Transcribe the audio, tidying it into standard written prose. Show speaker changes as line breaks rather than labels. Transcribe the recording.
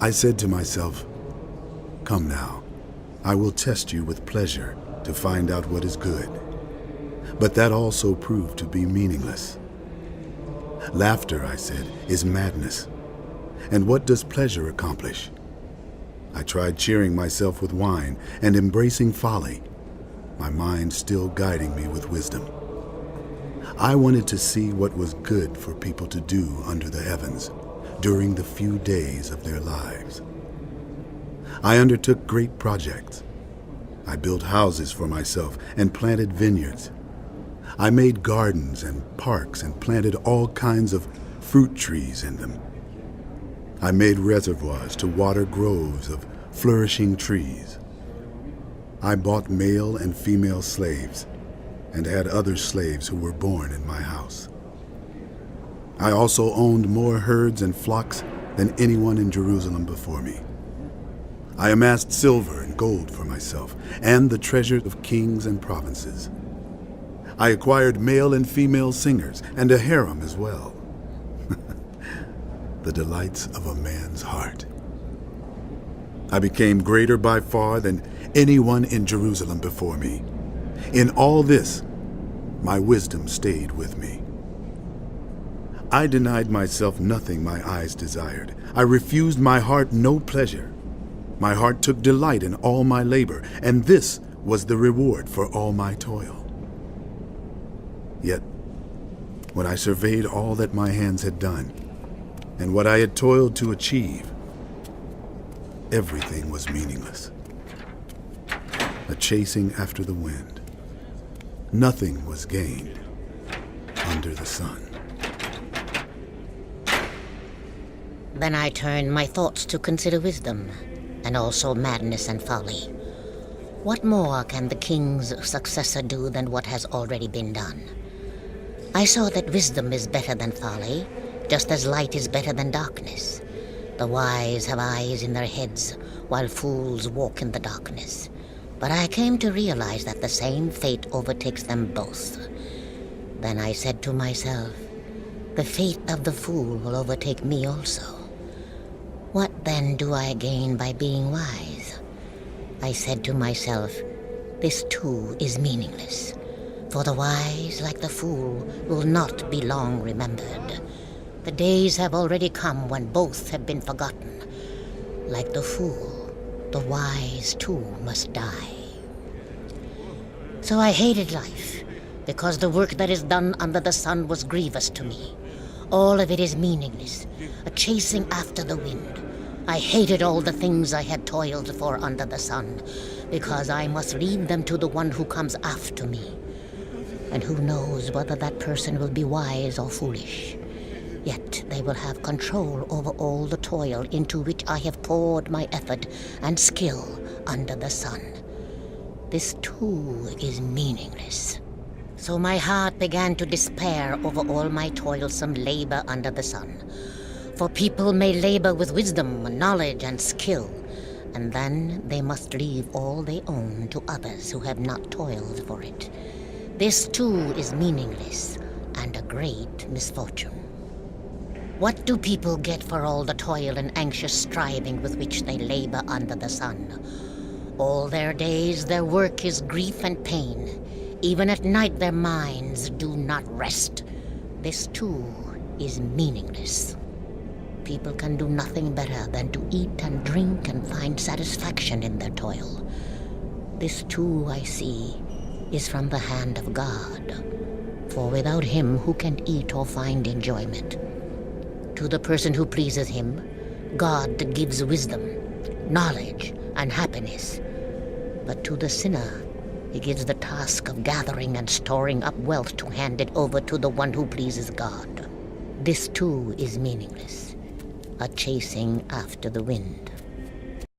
I said to myself, "Come now, I will test you with pleasure to find out what is good." But that also proved to be meaningless. Laughter, I said, is madness. And what does pleasure accomplish? I tried cheering myself with wine and embracing folly, my mind still guiding me with wisdom. I wanted to see what was good for people to do under the heavens during the few days of their lives. I undertook great projects. I built houses for myself and planted vineyards. I made gardens and parks and planted all kinds of fruit trees in them. I made reservoirs to water groves of flourishing trees. I bought male and female slaves and had other slaves who were born in my house. I also owned more herds and flocks than anyone in Jerusalem before me. I amassed silver and gold for myself and the treasure of kings and provinces. I acquired male and female singers and a harem as well. The delights of a man's heart. I became greater by far than anyone in Jerusalem before me. In all this, my wisdom stayed with me. I denied myself nothing my eyes desired. I refused my heart no pleasure. My heart took delight in all my labor, and this was the reward for all my toil. Yet, when I surveyed all that my hands had done, and what I had toiled to achieve, everything was meaningless. A chasing after the wind. Nothing was gained under the sun.
Then I turned my thoughts to consider wisdom, and also madness and folly. What more can the king's successor do than what has already been done? I saw that wisdom is better than folly, just as light is better than darkness. The wise have eyes in their heads, while fools walk in the darkness. But I came to realize that the same fate overtakes them both. Then I said to myself, the fate of the fool will overtake me also. What then do I gain by being wise? I said to myself, this too is meaningless. For the wise, like the fool, will not be long remembered. The days have already come when both have been forgotten. Like the fool, the wise too must die. So I hated life, because the work that is done under the sun was grievous to me. All of it is meaningless, a chasing after the wind. I hated all the things I had toiled for under the sun, because I must leave them to the one who comes after me. And who knows whether that person will be wise or foolish. Yet they will have control over all the toil into which I have poured my effort and skill under the sun. This too is meaningless. So my heart began to despair over all my toilsome labor under the sun. For people may labor with wisdom, knowledge, and skill, and then they must leave all they own to others who have not toiled for it. This too is meaningless and a great misfortune. What do people get for all the toil and anxious striving with which they labor under the sun? All their days their work is grief and pain. Even at night their minds do not rest. This too is meaningless. People can do nothing better than to eat and drink and find satisfaction in their toil. This too, I see, is from the hand of God. For without him, who can eat or find enjoyment? To the person who pleases him, God gives wisdom, knowledge, and happiness. But to the sinner, he gives the task of gathering and storing up wealth to hand it over to the one who pleases God. This too is meaningless, a chasing after the wind.